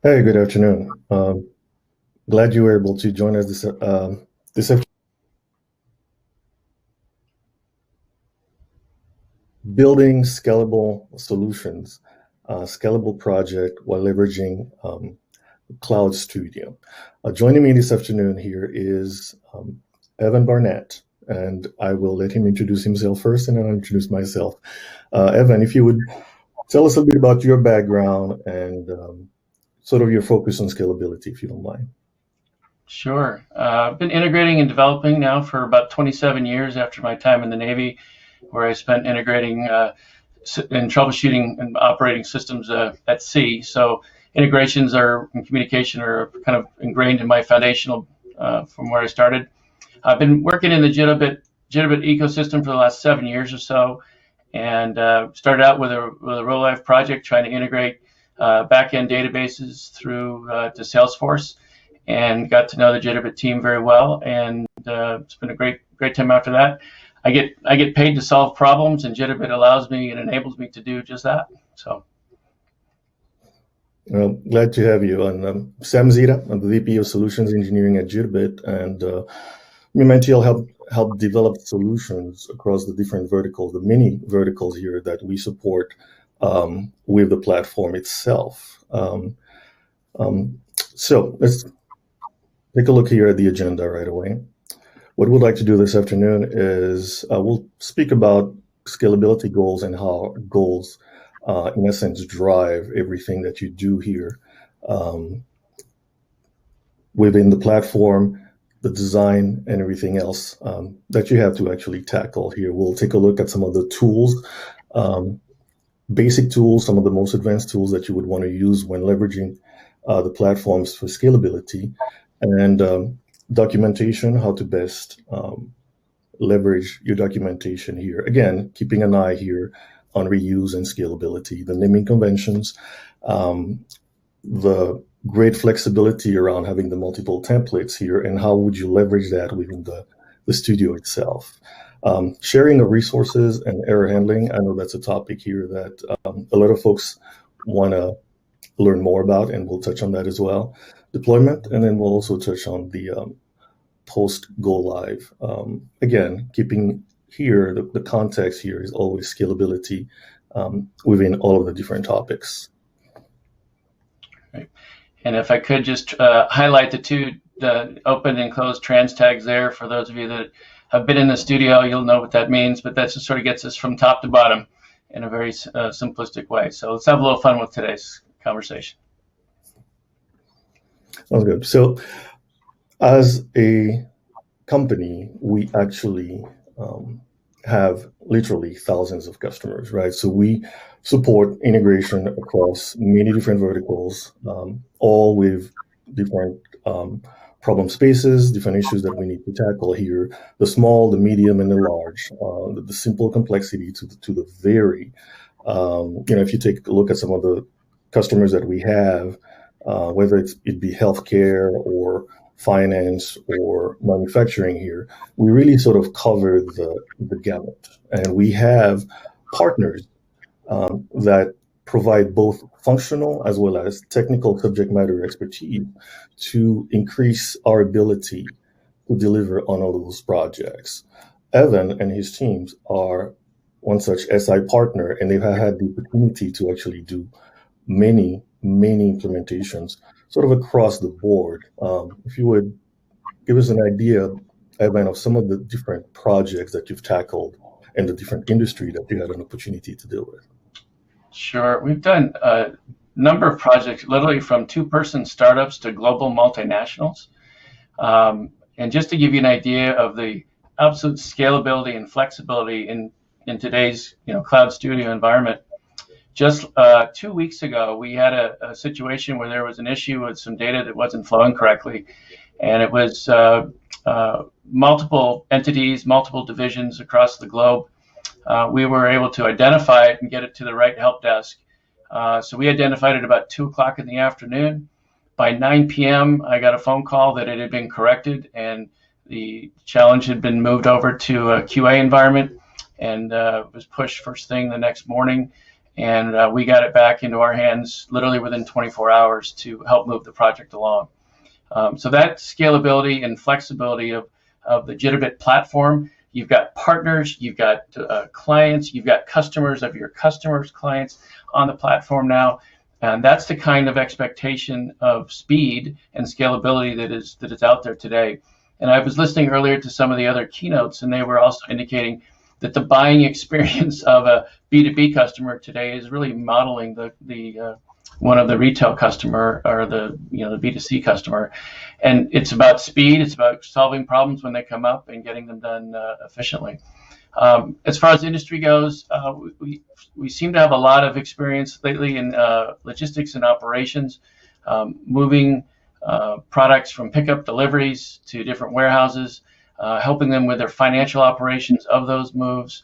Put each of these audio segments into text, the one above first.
Hey, good afternoon. Glad you were able to join us this afternoon. Building scalable solutions, scalable project while leveraging Cloud Studio. Joining me this afternoon here is Evan Barnett, and I will let him introduce himself first, and then I'll introduce myself. Evan, if you would tell us a bit about your background and sort of your focus on scalability, if you don't mind. Sure. I've been integrating and developing now for about 27 years after my time in the Navy, where I spent integrating and troubleshooting and operating systems at sea. So integrations and communication are kind of ingrained in my foundational from where I started. I've been working in the Jitterbit ecosystem for the last 7 years or so, and started out with a real life project trying to integrate back-end databases through to Salesforce, and got to know the Jitterbit team very well. And it's been a great time after that. I get paid to solve problems, and Jitterbit allows me and enables me to do just that. So. Well, glad to have you. And Sam Zita, I'm the VP of Solutions Engineering at Jitterbit, and me and my team help develop solutions across the different verticals, the many verticals here that we support with the platform itself. So let's take a look here at the agenda right away. What we'd like to do this afternoon is we'll speak about scalability goals and how goals, in essence, drive everything that you do here within the platform, the design, and everything else that you have to actually tackle here. We'll take a look at some of the tools, basic tools, some of the most advanced tools that you would want to use when leveraging the platforms for scalability, and documentation, how to best leverage your documentation here. Again, keeping an eye here on reuse and scalability, the naming conventions, the great flexibility around having the multiple templates here, and how would you leverage that within the studio itself. Sharing of resources and error handling, I know that's a topic here that a lot of folks want to learn more about, and we'll touch on that as well. Deployment, and then we'll also touch on the post go live. Again, keeping here, the context here is always scalability within all of the different topics. Right. And if I could just highlight the open and closed trans tags there, for those of you that have been in the studio, you'll know what that means, but that just sort of gets us from top to bottom in a very simplistic way. So let's have a little fun with today's conversation. Sounds good. So as a company, we actually have literally thousands of customers, right? So we support integration across many different verticals, all with different problem spaces, different issues that we need to tackle here, the small, the medium, and the large, the simple complexity to the very, if you take a look at some of the customers that we have, whether it be healthcare or finance or manufacturing here, we really sort of cover the gamut. And we have partners that provide both functional as well as technical subject matter expertise to increase our ability to deliver on all those projects. Evan and his teams are one such SI partner, and they've had the opportunity to actually do many implementations sort of across the board. If you would give us an idea, Evan, of some of the different projects that you've tackled and the different industry that you had an opportunity to deal with. Sure. We've done a number of projects, literally from two-person startups to global multinationals. And just to give you an idea of the absolute scalability and flexibility in today's Cloud Studio environment, just 2 weeks ago, we had a situation where there was an issue with some data that wasn't flowing correctly. And it was multiple entities, multiple divisions across the globe. We were able to identify it and get it to the right help desk. So we identified it about 2 o'clock in the afternoon. By 9 p.m., I got a phone call that it had been corrected and the challenge had been moved over to a QA environment, and was pushed first thing the next morning. and we got it back into our hands literally within 24 hours to help move the project along. So that scalability and flexibility of the Jitterbit platform, you've got partners, you've got clients, you've got customers of your customers' clients on the platform now. And that's the kind of expectation of speed and scalability that is out there today. And I was listening earlier to some of the other keynotes, and they were also indicating that the buying experience of a B2B customer today is really modeling the one of the retail customer or the B2C customer, and it's about speed. It's about solving problems when they come up and getting them done efficiently. As far as industry goes, we seem to have a lot of experience lately in logistics and operations, moving products from pickup deliveries to different warehouses, helping them with their financial operations of those moves.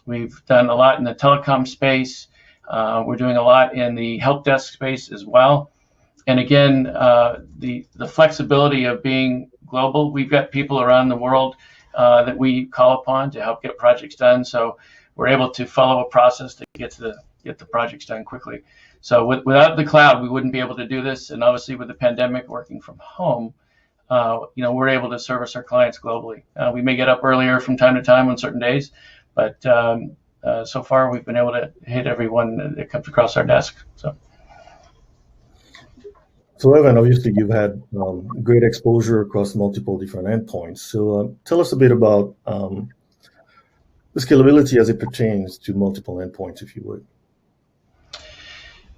We've done a lot in the telecom space. We're doing a lot in the help desk space as well. And again, the flexibility of being global. We've got people around the world that we call upon to help get projects done. So we're able to follow a process to get the projects done quickly. So without the cloud, we wouldn't be able to do this. And obviously, with the pandemic, working from home, we're able to service our clients globally. We may get up earlier from time to time on certain days, but so far we've been able to hit everyone that comes across our desk. So Evan, obviously you've had great exposure across multiple different endpoints. So tell us a bit about the scalability as it pertains to multiple endpoints, if you would.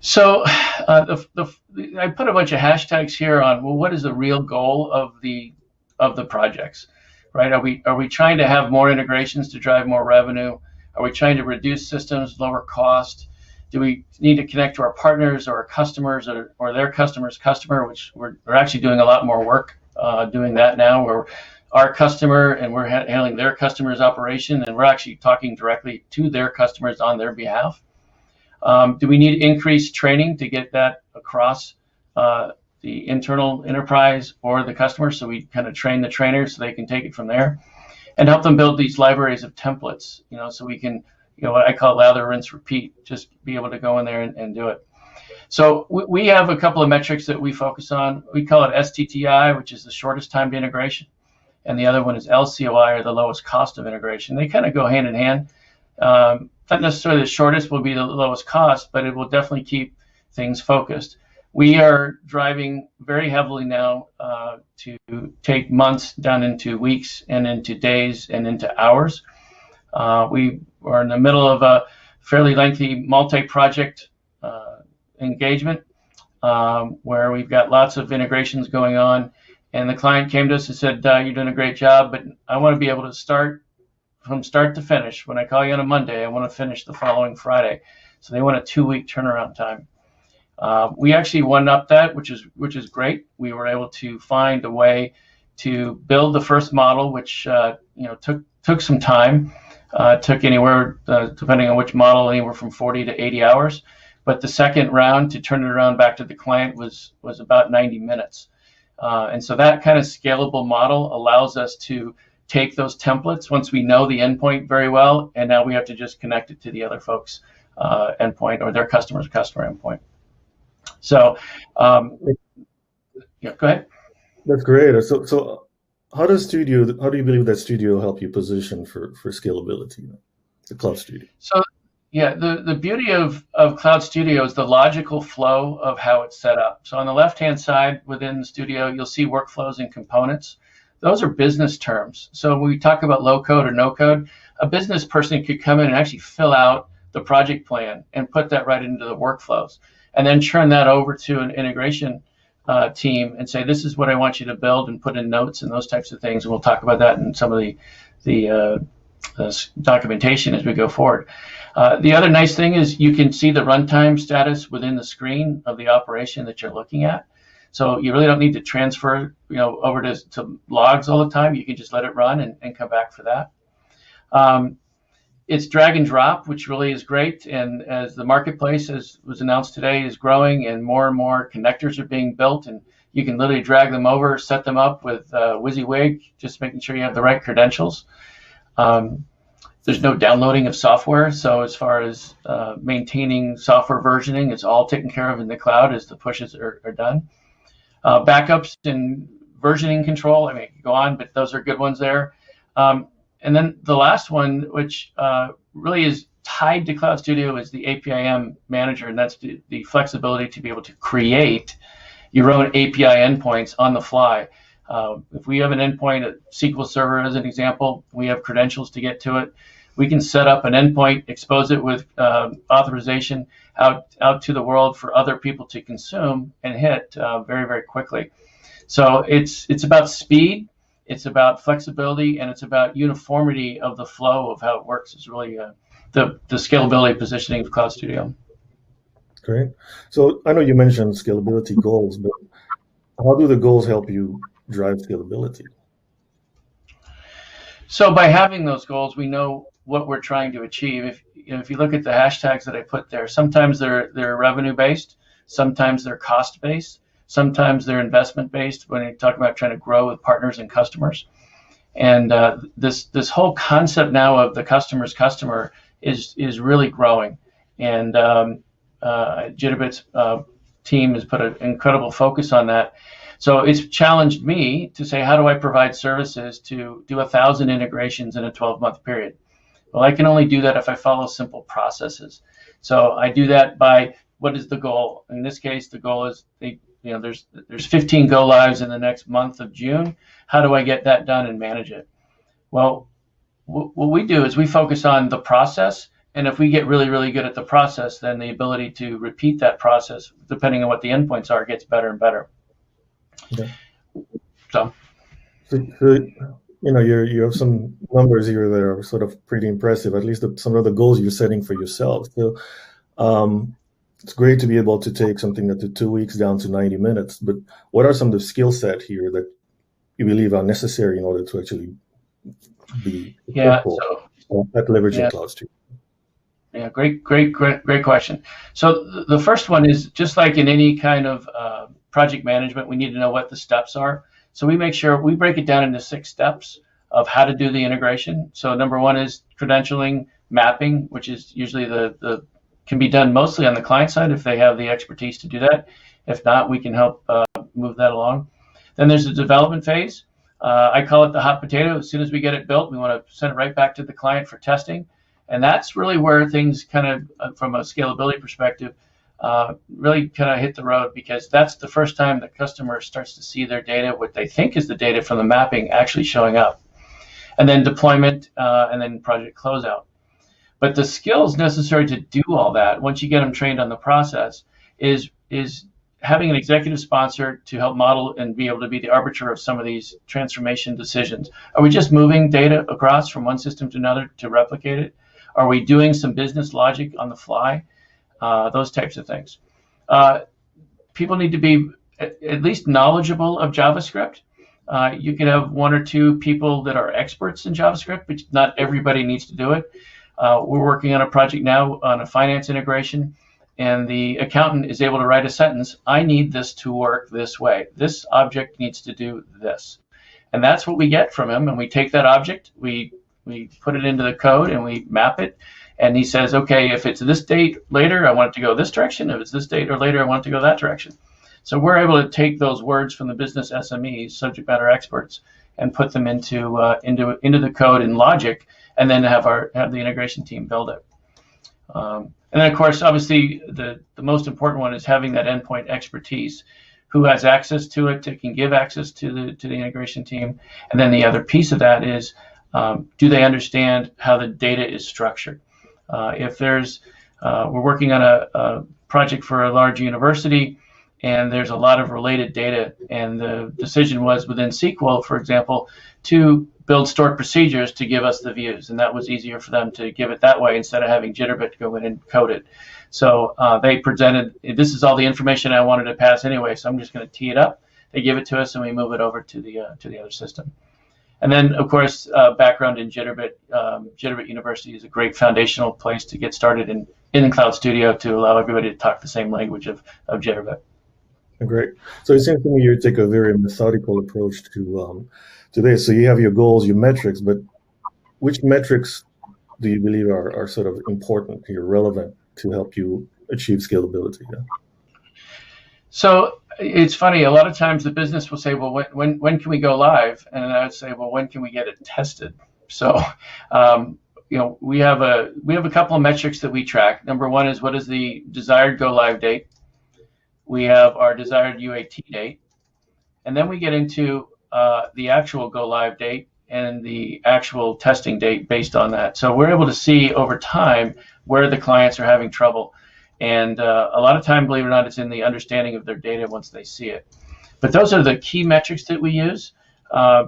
So I put a bunch of hashtags here on, well, what is the real goal of the projects, right? Are we trying to have more integrations to drive more revenue? Are we trying to reduce systems, lower cost? Do we need to connect to our partners or our customers or their customer's customer, which we're actually doing a lot more work doing that now, where our customer and we're handling their customer's operation, and we're actually talking directly to their customers on their behalf. Do we need increased training to get that across the internal enterprise or the customer? So we kind of train the trainers so they can take it from there and help them build these libraries of templates, so we can, what I call lather, rinse, repeat, just be able to go in there and do it. So we have a couple of metrics that we focus on. We call it STTI, which is the shortest time to integration. And the other one is LCOI, or the lowest cost of integration. They kind of go hand in hand. Not necessarily the shortest will be the lowest cost, but it will definitely keep things focused. We are driving very heavily now to take months down into weeks and into days and into hours. We are in the middle of a fairly lengthy multi-project engagement where we've got lots of integrations going on. And the client came to us and said, you're doing a great job, but I want to be able to start from start to finish. When I call you on a Monday, I want to finish the following Friday. So they want a 2-week turnaround time. We actually won up that, which is great. We were able to find a way to build the first model, which took some time. Took anywhere, depending on which model, anywhere from 40 to 80 hours. But the second round to turn it around back to the client was about 90 minutes. And so that kind of scalable model allows us to take those templates once we know the endpoint very well, and now we have to just connect it to the other folks' endpoint or their customer's customer endpoint. So, go ahead. That's great. So how do you believe that Studio help you position for scalability, the Cloud Studio? So, yeah, the beauty of Cloud Studio is the logical flow of how it's set up. So on the left-hand side within the Studio, you'll see workflows and components. Those are business terms. So when we talk about low code or no code, a business person could come in and actually fill out the project plan and put that right into the workflows, and then turn that over to an integration team and say, this is what I want you to build, and put in notes and those types of things. And we'll talk about that in some of the documentation as we go forward. The other nice thing is you can see the runtime status within the screen of the operation that you're looking at. So you really don't need to transfer over to logs all the time. You can just let it run and come back for that. It's drag and drop, which really is great. And as the marketplace, as was announced today, is growing and more connectors are being built, and you can literally drag them over, set them up with WYSIWYG, just making sure you have the right credentials. there's no downloading of software. So as far as maintaining software versioning, it's all taken care of in the cloud as the pushes are done. Backups and versioning control, I mean, go on, but those are good ones there. And then the last one, which really is tied to Cloud Studio, is the APIM manager, and that's the flexibility to be able to create your own API endpoints on the fly. If we have an endpoint, a SQL Server as an example, we have credentials to get to it. We can set up an endpoint, expose it with authorization out to the world for other people to consume and hit very, very quickly. So it's about speed, it's about flexibility, and it's about uniformity of the flow of how it works. Is really the scalability positioning of Cloud Studio. Great. So I know you mentioned scalability goals, but how do the goals help you drive scalability? So by having those goals, we know what we're trying to achieve. If you look at the hashtags that I put there, sometimes they're revenue based, sometimes they're cost based, sometimes they're investment based when you talk about trying to grow with partners and customers. And this whole concept now of the customer's customer is really growing. And Jitterbit's team has put an incredible focus on that. So it's challenged me to say, how do I provide services to do 1,000 integrations in a 12-month period? Well, I can only do that if I follow simple processes. So I do that by, what is the goal? In this case, the goal is there's 15 go lives in the next month of June. How do I get that done and manage it? Well, what we do is we focus on the process, and if we get really, really good at the process, then the ability to repeat that process, depending on what the endpoints are, gets better and better. Okay. So you have some numbers here that are sort of pretty impressive, at least some of the goals you're setting for yourself. So it's great to be able to take something that took 2 weeks down to 90 minutes, but what are some of the skill set here that you believe are necessary in order to actually be successful at leveraging Cloud Studio? Yeah, great question. So the first one is, just like in any kind of project management, we need to know what the steps are. So we make sure we break it down into 6 steps of how to do the integration. So number 1 is credentialing, mapping, which is usually the can be done mostly on the client side if they have the expertise to do that. If not, we can help move that along. Then there's the development phase. I call it the hot potato. As soon as we get it built, we want to send it right back to the client for testing. And that's really where things kind of, from a scalability perspective, really kind of hit the road, because that's the first time the customer starts to see their data, what they think is the data from the mapping, actually showing up. And then deployment, and then project closeout. But the skills necessary to do all that, once you get them trained on the process, is having an executive sponsor to help model and be able to be the arbiter of some of these transformation decisions. Are we just moving data across from one system to another to replicate it? Are we doing some business logic on the fly? Those types of things. People need to be at least knowledgeable of JavaScript. You can have 1 or 2 people that are experts in JavaScript, but not everybody needs to do it. We're working on a project now on a finance integration, and the accountant is able to write a sentence: I need this to work this way. This object needs to do this. And that's what we get from him. And we take that object, we put it into the code, and we map it. And he says, okay, if it's this date later, I want it to go this direction. If it's this date or later, I want it to go that direction. So we're able to take those words from the business SMEs, subject matter experts, and put them into the code and logic, and then have the integration team build it. And then, of course, obviously, the most important one is having that endpoint expertise. Who has access to it, can give access to the integration team. And then the other piece of that is, do they understand how the data is structured? If we're working on a project for a large university, and there's a lot of related data, and the decision was within SQL, for example, to build stored procedures to give us the views, and that was easier for them to give it that way instead of having Jitterbit go in and code it. So they presented, this is all the information I wanted to pass anyway, so I'm just going to tee it up. They give it to us, and we move it over to the other system. And then, of course, background in Jitterbit. Jitterbit University is a great foundational place to get started in Cloud Studio to allow everybody to talk the same language of Jitterbit. Great. So it seems to me you take a very methodical approach to this. So you have your goals, your metrics, but which metrics do you believe are sort of important here, relevant to help you achieve scalability? Yeah. So it's funny. A lot of times the business will say, "Well, when can we go live?" And I would say, "Well, when can we get it tested?" So, we have a couple of metrics that we track. Number one is what is the desired go live date. We have our desired UAT date, and then we get into the actual go live date and the actual testing date based on that. So we're able to see over time where the clients are having trouble. And a lot of time, believe it or not, it's in the understanding of their data once they see it. But those are the key metrics that we use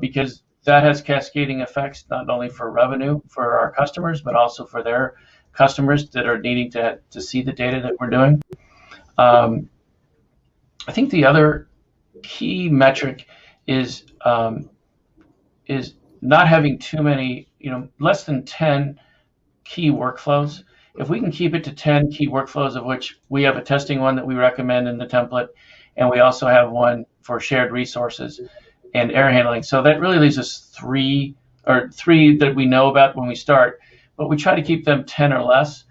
because that has cascading effects, not only for revenue for our customers, but also for their customers that are needing to see the data that we're doing. I think the other key metric is not having too many, less than 10 key workflows. If we can keep it to 10 key workflows, of which we have a testing one that we recommend in the template, and we also have one for shared resources and error handling. So that really leaves us three that we know about when we start, but we try to keep them 10 or less.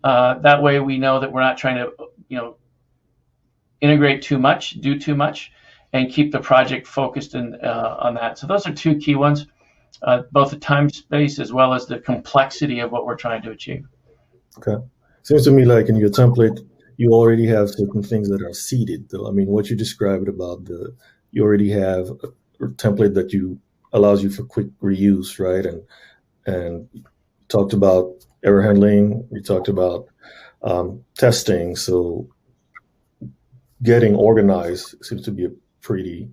That way we know that we're not trying to, integrate too much, do too much, and keep the project focused on that. So those are two key ones, both the time space as well as the complexity of what we're trying to achieve. Okay. Seems to me like in your template, you already have certain things that are seeded, though. I mean, what you described about you already have a template that allows you for quick reuse, right? And talked about error handling. We talked about testing. So getting organized seems to be a pretty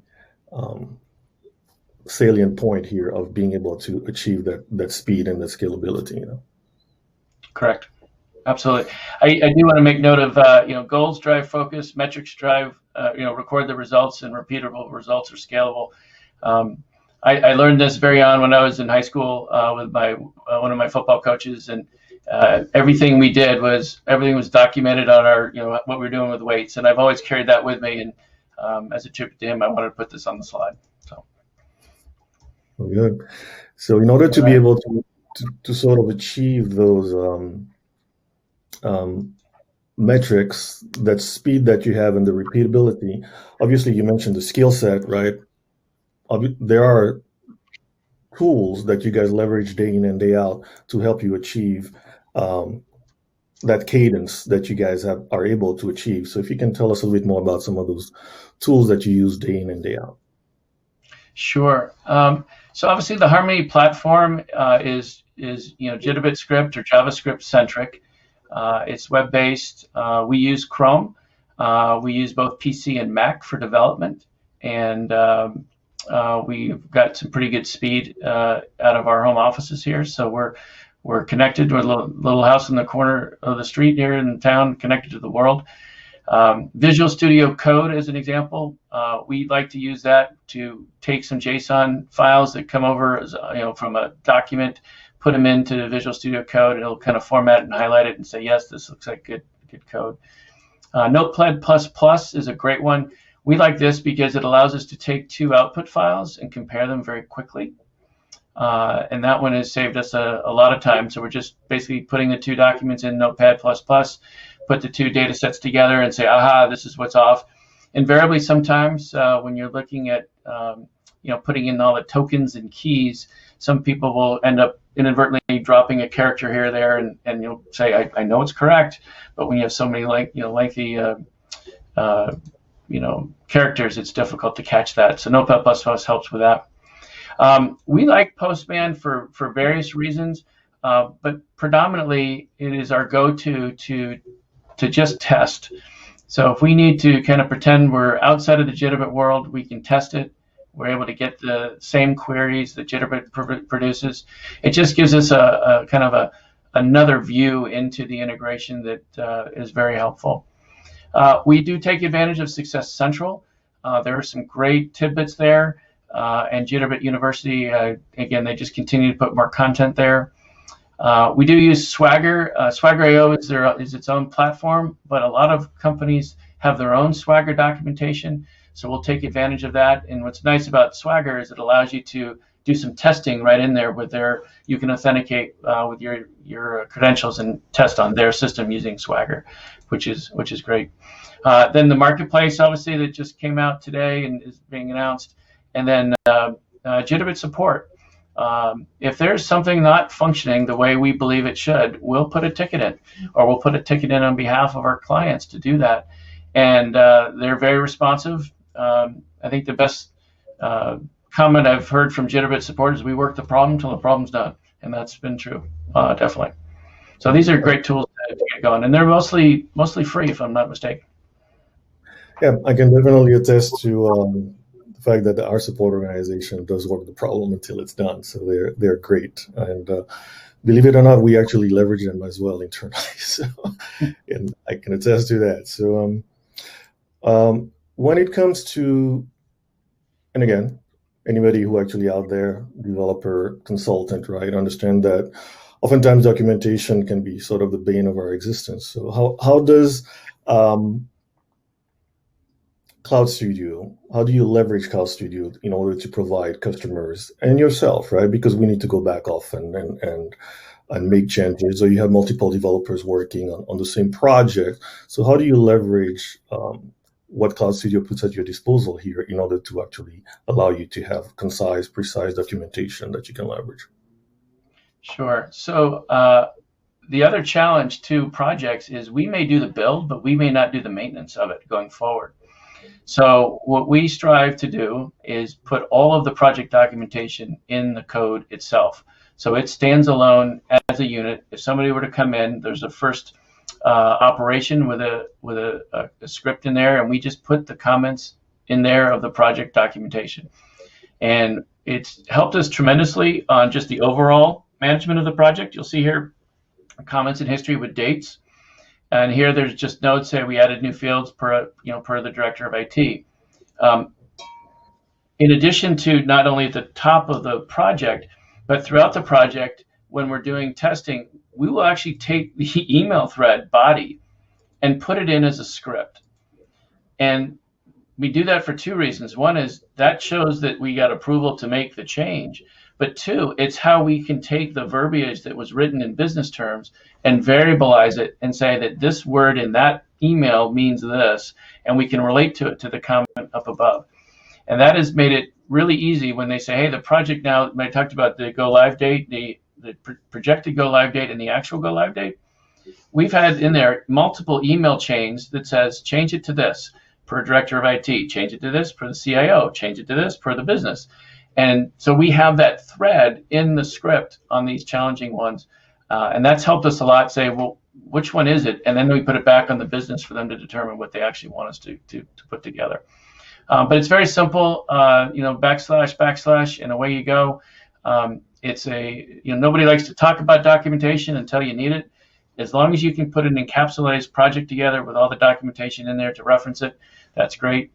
salient point here of being able to achieve that speed and that scalability. Correct. Absolutely. I do want to make note of, goals drive focus, metrics drive, record the results, and repeatable results are scalable. I learned this very on when I was in high school with one of my football coaches, and everything we did everything was documented on our, what we were doing with weights, and I've always carried that with me. And as a tribute to him, I wanted to put this on the slide. So. Good. So in order to be able to sort of achieve those metrics, that speed that you have and the repeatability, obviously you mentioned the skill set, right? There are tools that you guys leverage day in and day out to help you achieve that cadence that you guys are able to achieve. So if you can tell us a little bit more about some of those tools that you use day in and day out. Sure. So obviously the Harmony platform is Jitterbit script or JavaScript centric. It's web-based. We use Chrome. We use both PC and Mac for development, and we've got some pretty good speed out of our home offices here. So we're connected to a little house in the corner of the street here in town, connected to the world. Visual Studio Code, as an example, we like to use that to take some JSON files that come over, from a document, put them into Visual Studio Code, and it'll kind of format and highlight it and say, yes, this looks like good code. Notepad++ is a great one. We like this because it allows us to take two output files and compare them very quickly. And that one has saved us a lot of time. So we're just basically putting the two documents in Notepad++, put the two data sets together and say, aha, this is what's off. Invariably, sometimes when you're looking at putting in all the tokens and keys, some people will end up inadvertently dropping a character here or there, and you'll say, I know it's correct, but when you have so many lengthy characters, it's difficult to catch that. So Notepad++ helps with that. We like Postman for various reasons, but predominantly it is our go-to to just test. So if we need to kind of pretend we're outside of the Jitterbit world, we can test it. We're able to get the same queries that Jitterbit produces. It just gives us a kind of another view into the integration that is very helpful. We do take advantage of Success Central. There are some great tidbits there, and Jitterbit University, again, they just continue to put more content there. We do use Swagger. Swagger.io is its own platform, but a lot of companies have their own Swagger documentation, so we'll take advantage of that. And what's nice about Swagger is it allows you to do some testing right in there with their. You can authenticate with your credentials and test on their system using Swagger, which is great. Then the marketplace, obviously, that just came out today and is being announced, and then Jitterbit support. If there's something not functioning the way we believe it should, we'll put a ticket in, or we'll put a ticket in on behalf of our clients to do that. And they're very responsive. I think the best comment I've heard from Jitterbit support is we work the problem until the problem's done. And that's been true, definitely. So these are great tools to get going. And they're mostly free, if I'm not mistaken. Yeah, I can definitely attest to the fact that our support organization does work the problem until it's done. So they're great. And believe it or not, we actually leverage them as well internally. So, and I can attest to that. So when it comes to, and again, anybody who actually out there, developer, consultant, right, understand that oftentimes documentation can be sort of the bane of our existence. So how does Cloud Studio, how do you leverage Cloud Studio in order to provide customers and yourself, right? Because we need to go back off and make changes, or you have multiple developers working on the same project. So how do you leverage what Cloud Studio puts at your disposal here in order to actually allow you to have concise, precise documentation that you can leverage? Sure. So the other challenge to projects is we may do the build, but we may not do the maintenance of it going forward. So what we strive to do is put all of the project documentation in the code itself. So it stands alone as a unit. If somebody were to come in, there's a first operation with a script in there, and we just put the comments in there of the project documentation. And it's helped us tremendously on just the overall management of the project. You'll see here comments in history with dates. And here there's just notes say we added new fields per the director of IT. In addition to not only at the top of the project, but throughout the project, when we're doing testing, we will actually take the email thread body and put it in as a script. And we do that for two reasons. One is that shows that we got approval to make the change. But two, it's how we can take the verbiage that was written in business terms and variabilize it and say that this word in that email means this, and we can relate to it to the comment up above. And that has made it really easy when they say, hey, the project now, when I talked about the go live date, the projected go live date and the actual go live date, we've had in there multiple email chains that says, change it to this per director of IT, change it to this per the CIO, change it to this per the business. And so we have that thread in the script on these challenging ones. And that's helped us a lot say, well, which one is it? And then we put it back on the business for them to determine what they actually want us to put together. But it's very simple, //, and away you go. It's nobody likes to talk about documentation until you need it. As long as you can put an encapsulated project together with all the documentation in there to reference it, that's great.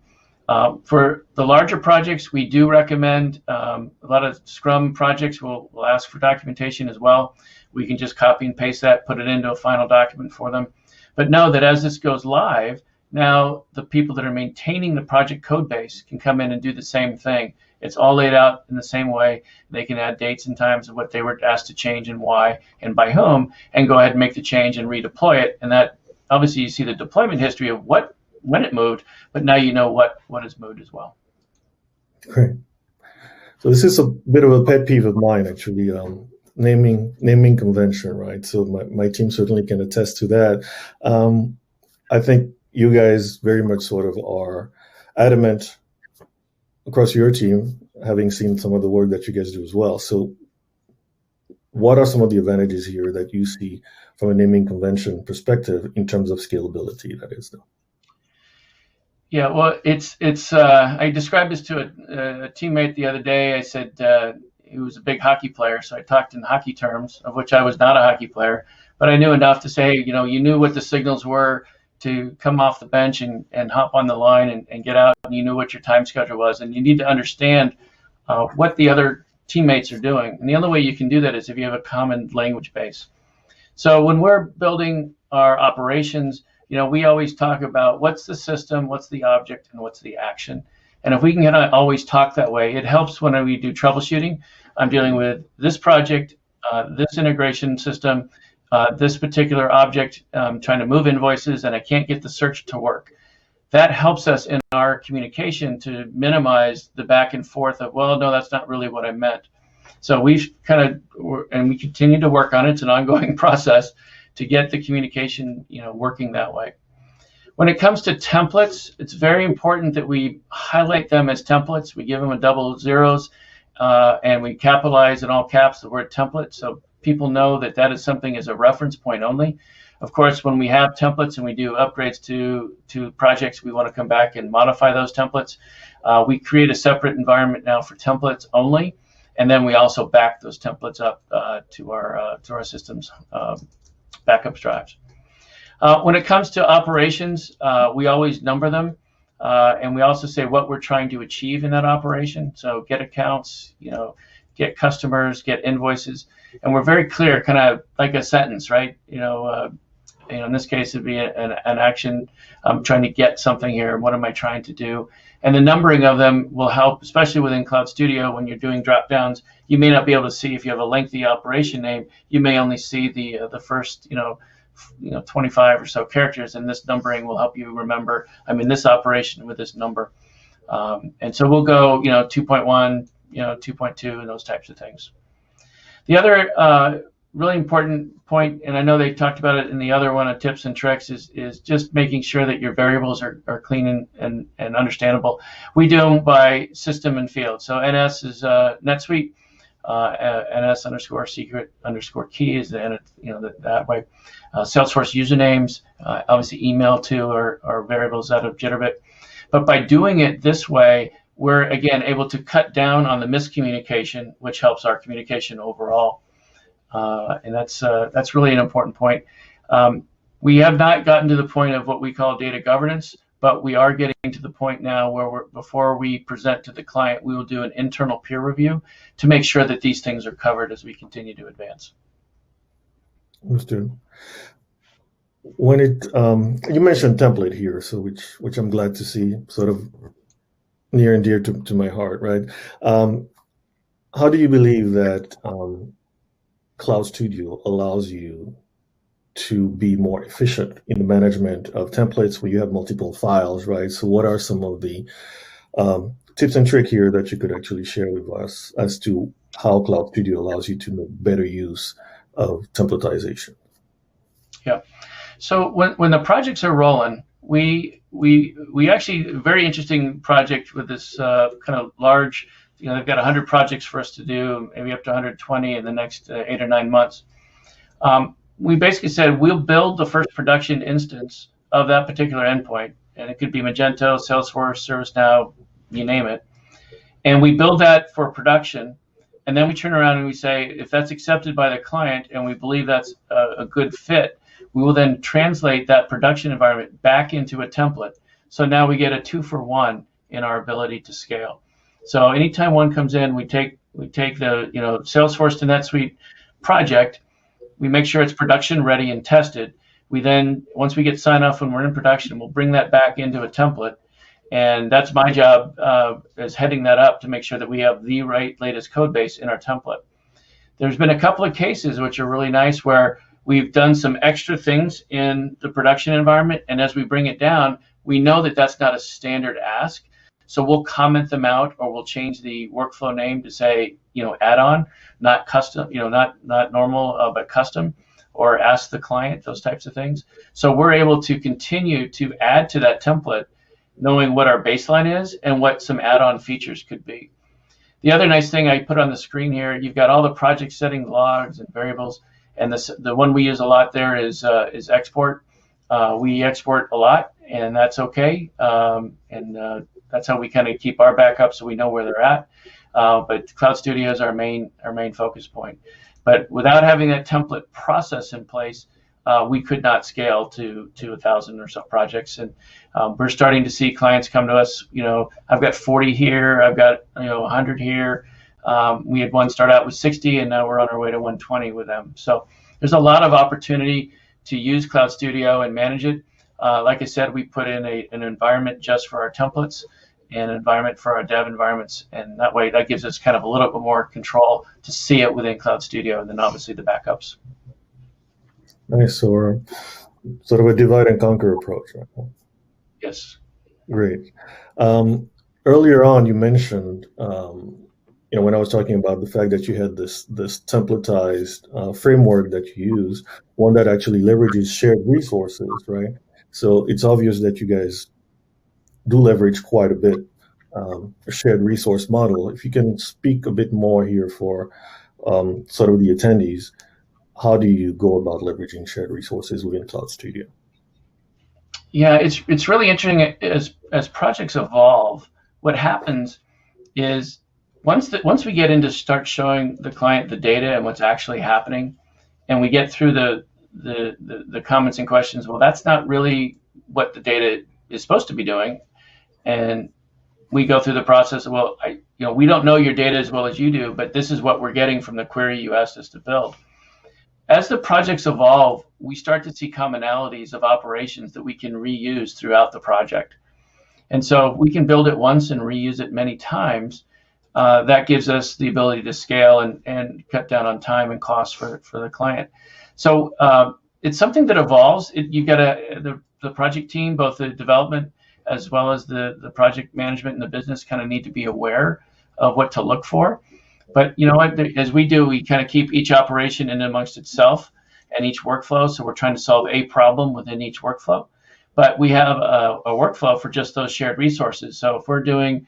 For the larger projects, we do recommend a lot of Scrum projects will ask for documentation as well. We can just copy and paste that, put it into a final document for them. But know that as this goes live, now the people that are maintaining the project code base can come in and do the same thing. It's all laid out in the same way. They can add dates and times of what they were asked to change and why and by whom, and go ahead and make the change and redeploy it. And that obviously you see the deployment history of when it moved, but now you know what has moved as well. Great. So this is a bit of a pet peeve of mine, actually, naming convention, right? So my team certainly can attest to that. I think you guys very much sort of are adamant across your team, having seen some of the work that you guys do as well. So what are some of the advantages here that you see from a naming convention perspective in terms of scalability, that is, though? Yeah, well, it's I described this to a teammate the other day. I said he was a big hockey player, so I talked in hockey terms, of which I was not a hockey player, but I knew enough to say, you knew what the signals were to come off the bench and hop on the line and get out, and you knew what your time schedule was, and you need to understand what the other teammates are doing. And the only way you can do that is if you have a common language base. So when we're building our operations, we always talk about what's the system, what's the object, and what's the action. And if we can always talk that way, it helps when we do troubleshooting. I'm dealing with this project, this integration system, this particular object, trying to move invoices, and I can't get the search to work. That helps us in our communication to minimize the back and forth of, well, no, that's not really what I meant. So we've and we continue to work on it. It's an ongoing process to get the communication, working that way. When it comes to templates, it's very important that we highlight them as templates. We give them a double zeros, and we capitalize in all caps the word template, so people know that that is something as a reference point only. Of course, when we have templates and we do upgrades to projects, we want to come back and modify those templates. We create a separate environment now for templates only, and then we also back those templates up to our systems backup drives. When it comes to operations, we always number them, and we also say what we're trying to achieve in that operation. So get accounts, get customers, get invoices, and we're very clear, kind of like a sentence, right? In this case, it'd be an action. I'm trying to get something here. What am I trying to do? And the numbering of them will help, especially within Cloud Studio. When you're doing drop downs, you may not be able to see if you have a lengthy operation name. You may only see the first 25 or so characters, and this numbering will help you remember, I'm in this operation with this number. And so we'll go 2.1, 2.2, and those types of things. The other really important point, and I know they talked about it in the other one of tips and tricks, is just making sure that your variables are clean and understandable. We do them by system and field. So NS is NetSuite, NS_secret_key is that way. Salesforce usernames, obviously email too, are variables out of Jitterbit. But by doing it this way, we're again able to cut down on the miscommunication, which helps our communication overall. And that's really an important point. We have not gotten to the point of what we call data governance, but we are getting to the point now where before we present to the client, we will do an internal peer review to make sure that these things are covered as we continue to advance. Understood. When you mentioned template here, so which I'm glad to see, sort of near and dear to my heart, right? How do you believe that Cloud Studio allows you to be more efficient in the management of templates where you have multiple files, right? So what are some of the tips and tricks here that you could actually share with us as to how Cloud Studio allows you to make better use of templatization? Yeah. So when the projects are rolling, we actually, a very interesting project with this kind of large, they've got 100 projects for us to do, maybe up to 120 in the next 8 or 9 months. We basically said we'll build the first production instance of that particular endpoint, and it could be Magento, Salesforce, ServiceNow, you name it. And we build that for production, and then we turn around and we say, if that's accepted by the client and we believe that's a good fit, we will then translate that production environment back into a template. So now we get a 2-for-1 in our ability to scale. So anytime one comes in, we take the Salesforce to NetSuite project, we make sure it's production ready and tested. We then, once we get sign off when we're in production, we'll bring that back into a template. And that's my job as heading that up to make sure that we have the right latest code base in our template. There's been a couple of cases which are really nice where we've done some extra things in the production environment, and as we bring it down, we know that that's not a standard ask. So we'll comment them out, or we'll change the workflow name to say, add-on, not custom, not normal, but custom, or ask the client, those types of things. So we're able to continue to add to that template, knowing what our baseline is and what some add-on features could be. The other nice thing I put on the screen here, you've got all the project setting logs and variables, and the one we use a lot there is export. We export a lot, and that's okay. That's how we kind of keep our backup, so we know where they're at. But Cloud Studio is our main focus point. But without having that template process in place, we could not scale to 1,000 or so projects. And we're starting to see clients come to us. I've got 40 here. I've got 100 here. We had one start out with 60, and now we're on our way to 120 with them. So there's a lot of opportunity to use Cloud Studio and manage it. Like I said, we put in an environment just for our templates, and environment for our dev environments. And that way, that gives us kind of a little bit more control to see it within Cloud Studio, and then obviously the backups. Nice. So sort of a divide and conquer approach, right? Yes. Great. Earlier on, you mentioned, when I was talking about the fact that you had this templatized framework that you use, one that actually leverages shared resources, right? So it's obvious that you guys do leverage quite a bit a shared resource model. If you can speak a bit more here for sort of the attendees, how do you go about leveraging shared resources within Cloud Studio? Yeah, it's really interesting as projects evolve. What happens is once we get into start showing the client the data and what's actually happening, and we get through the comments and questions, well, that's not really what the data is supposed to be doing, and we go through the process of, well, we don't know your data as well as you do, but this is what we're getting from the query you asked us to build. As the projects evolve, we start to see commonalities of operations that we can reuse throughout the project. And so we can build it once and reuse it many times. That gives us the ability to scale and cut down on time and costs for the client. So it's something that evolves. You've got the project team, both the development as well as the project management and the business kind of need to be aware of what to look for. But as we do, we kind of keep each operation in amongst itself and each workflow. So we're trying to solve a problem within each workflow. But we have a workflow for just those shared resources. So if we're doing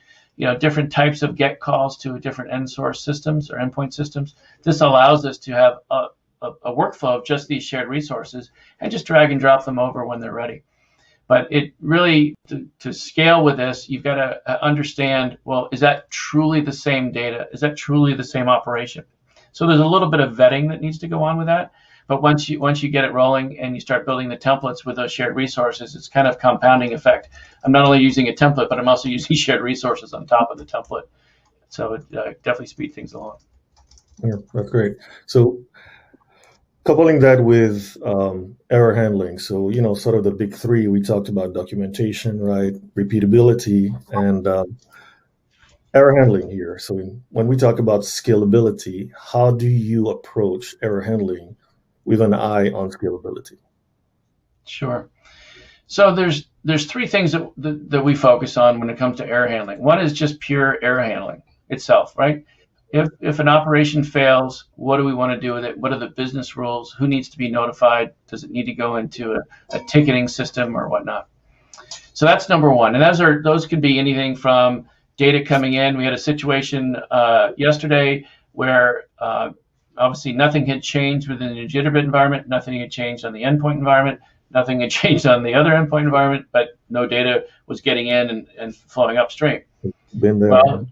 different types of GET calls to different end source systems or endpoint systems, this allows us to have a workflow of just these shared resources and just drag and drop them over when they're ready. But it really, to scale with this, you've got to understand, well, is that truly the same data? Is that truly the same operation? So there's a little bit of vetting that needs to go on with that. But once you get it rolling and you start building the templates with those shared resources, it's kind of compounding effect. I'm not only using a template, but I'm also using shared resources on top of the template. So it definitely speeds things along. Yeah, that's great. So coupling that with error handling. So, sort of the big three, we talked about documentation, right? Repeatability and error handling here. So when we talk about scalability, how do you approach error handling with an eye on scalability? Sure. So there's three things that we focus on when it comes to error handling. One is just pure error handling itself, right? If an operation fails, what do we want to do with it? What are the business rules? Who needs to be notified? Does it need to go into a ticketing system or whatnot? So that's number one. And those could be anything from data coming in. We had a situation yesterday where obviously nothing had changed within the Jitterbit environment, nothing had changed on the endpoint environment, nothing had changed on the other endpoint environment, but no data was getting in and flowing upstream. Been there. Well,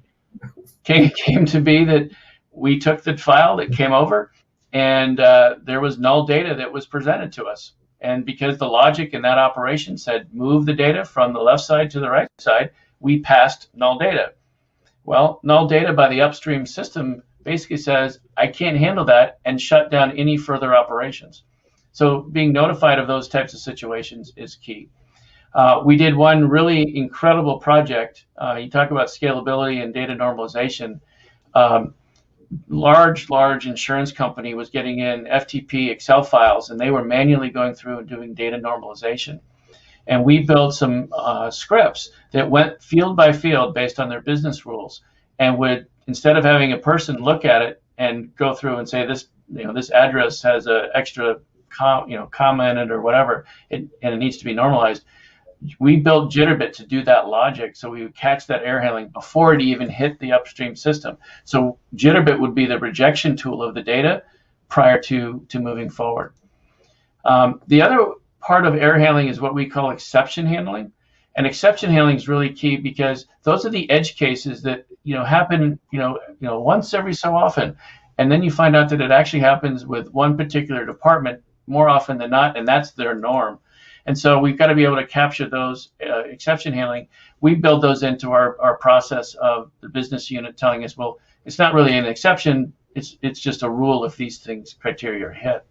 came to be that we took the file that came over and there was null data that was presented to us. And because the logic in that operation said move the data from the left side to the right side, we passed null data. Well, null data by the upstream system basically says, I can't handle that and shut down any further operations. So being notified of those types of situations is key. We did one really incredible project. You talk about scalability and data normalization. Large insurance company was getting in FTP Excel files, and they were manually going through and doing data normalization. And we built some scripts that went field by field based on their business rules, and would, instead of having a person look at it and go through and say this address has an extra comma in it or whatever, and it needs to be normalized. We built Jitterbit to do that logic, so we would catch that error handling before it even hit the upstream system. So Jitterbit would be the rejection tool of the data prior to moving forward. The other part of error handling is what we call exception handling, and exception handling is really key because those are the edge cases that happen once every so often, and then you find out that it actually happens with one particular department more often than not, and that's their norm. And so we've got to be able to capture those exception handling. We build those into our process of the business unit telling us, well, it's not really an exception, it's just a rule if these criteria are hit.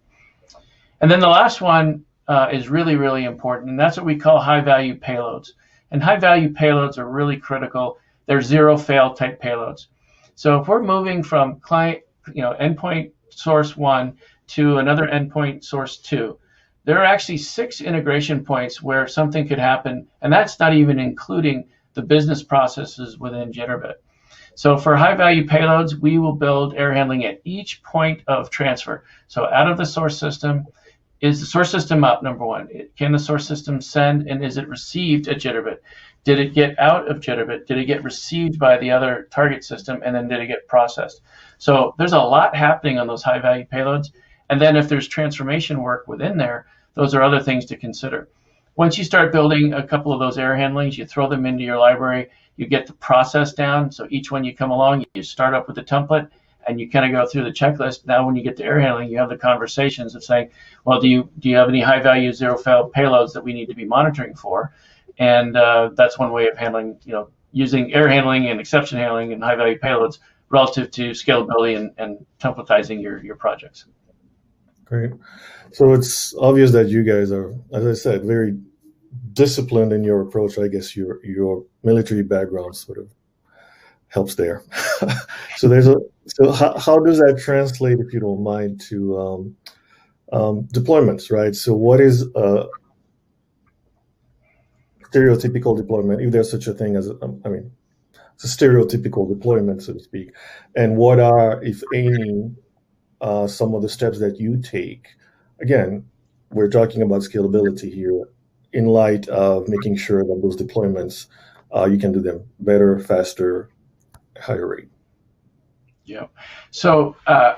And then the last one is really, really important, and that's what we call high value payloads. And high value payloads are really critical. They're zero fail type payloads. So if we're moving from client, endpoint source 1 to another endpoint source 2, there are actually 6 integration points where something could happen, and that's not even including the business processes within Jitterbit. So for high value payloads, we will build error handling at each point of transfer. So out of the source system, is the source system up, number one? Can the source system send, and is it received at Jitterbit? Did it get out of Jitterbit? Did it get received by the other target system? And then did it get processed? So there's a lot happening on those high value payloads. And then if there's transformation work within there, those are other things to consider. Once you start building a couple of those error handlings, you throw them into your library, you get the process down. So each one you come along, you start up with a template, and you kind of go through the checklist. Now, when you get to error handling, you have the conversations of saying, well, do you have any high value zero fail payloads that we need to be monitoring for? And that's one way of handling, using error handling and exception handling and high value payloads relative to scalability and templatizing your projects. Great. So it's obvious that you guys are, as I said, very disciplined in your approach. I guess your military background sort of helps there. So how does that translate, if you don't mind, to deployments, right? So what is a stereotypical deployment, if there's such a thing as, it's a stereotypical deployment, so to speak, and what are, if any, some of the steps that you take? Again, we're talking about scalability here in light of making sure that those deployments, you can do them better, faster, higher rate. Yeah. So I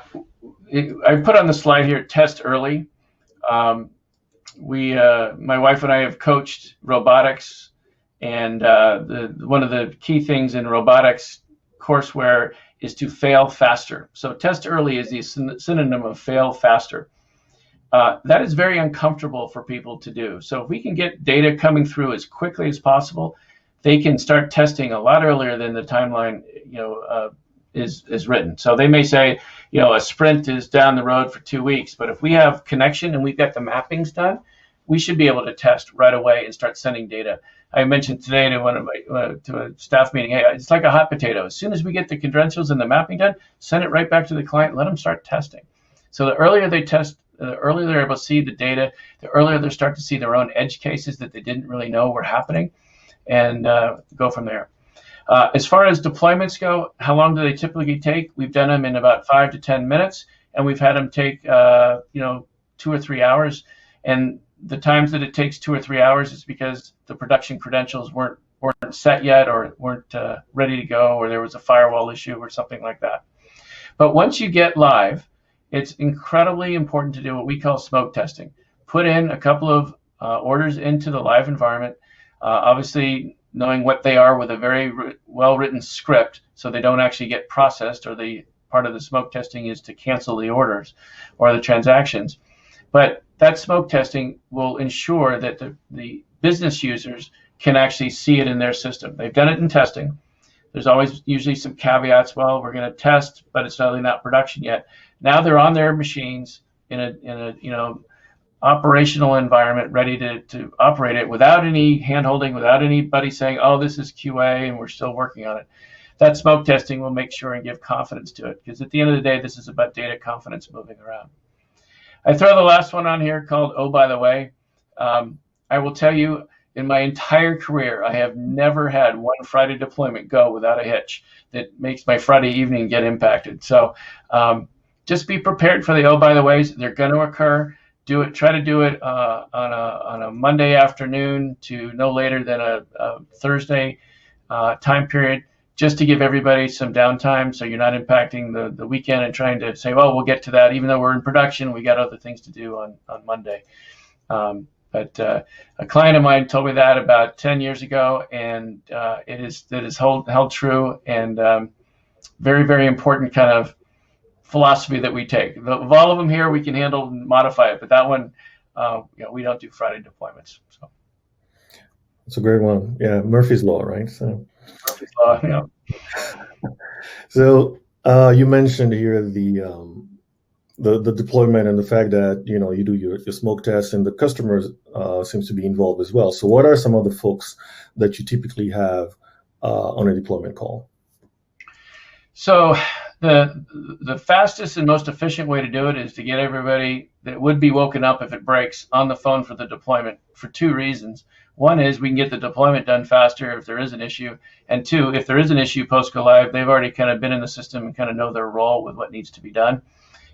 put on the slide here, test early. My wife and I have coached robotics, and one of the key things in robotics courseware is to fail faster. So test early is the synonym of fail faster. That is very uncomfortable for people to do. So if we can get data coming through as quickly as possible, they can start testing a lot earlier than the timeline, is written. So they may say, a sprint is down the road for 2 weeks, but if we have connection and we've got the mappings done, we should be able to test right away and start sending data. I mentioned today to a staff meeting, hey, it's like a hot potato. As soon as we get the credentials and the mapping done, send it right back to the client, let them start testing. So the earlier they test, the earlier they're able to see the data, the earlier they start to see their own edge cases that they didn't really know were happening, and go from there. As far as deployments go, how long do they typically take? We've done them in about 5 to 10 minutes, and we've had them take 2 or 3 hours. And the times that it takes 2 or 3 hours is because the production credentials weren't set yet, or weren't ready to go, or there was a firewall issue or something like that. But once you get live, it's incredibly important to do what we call smoke testing. Put in a couple of orders into the live environment, obviously knowing what they are with a very well-written script, so they don't actually get processed, or the part of the smoke testing is to cancel the orders or the transactions. But that smoke testing will ensure that the business users can actually see it in their system. They've done it in testing. There's always usually some caveats. Well, we're going to test, but it's really not production yet. Now they're on their machines in a operational environment, ready to operate it without any hand-holding, without anybody saying, oh, this is QA and we're still working on it. That smoke testing will make sure and give confidence to it, because at the end of the day, this is about data confidence moving around. I throw the last one on here called, oh, by the way. I will tell you, in my entire career, I have never had one Friday deployment go without a hitch that makes my Friday evening get impacted. So just be prepared for the oh, by the ways. They're going to occur. Try to do it on a Monday afternoon to no later than a Thursday time period, just to give everybody some downtime, so you're not impacting the weekend and trying to say, well, we'll get to that. Even though we're in production, we got other things to do on Monday. But a client of mine told me that about 10 years ago, and it is held true, and very, very important kind of philosophy that we take. Of all of them here, we can handle and modify it, but that one, we don't do Friday deployments. So it's a great one. Yeah, Murphy's Law, right? So Murphy's Law, yeah. So you mentioned here the the deployment and the fact that you do your smoke test and the customers seems to be involved as well. So what are some of the folks that you typically have on a deployment call? So the fastest and most efficient way to do it is to get everybody that would be woken up if it breaks on the phone for the deployment, for two reasons. One is we can get the deployment done faster if there is an issue, and two, if there is an issue post go live, they've already kind of been in the system and kind of know their role with what needs to be done,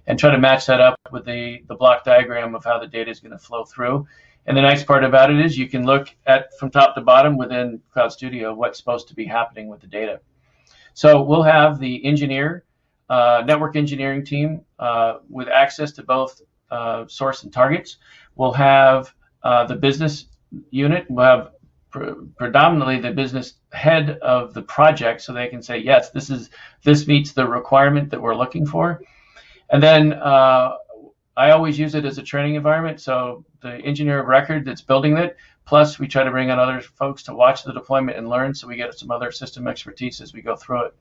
and try to match that up with the block diagram of how the data is going to flow through. And the nice part about it is you can look at from top to bottom within Cloud Studio what's supposed to be happening with the data. So we'll have the engineer, network engineering team with access to both source and targets. We'll have the business unit. We'll have predominantly the business head of the project, so they can say, yes, this meets the requirement that we're looking for. And then I always use it as a training environment. So the engineer of record that's building it, plus we try to bring on other folks to watch the deployment and learn, so we get some other system expertise as we go through it.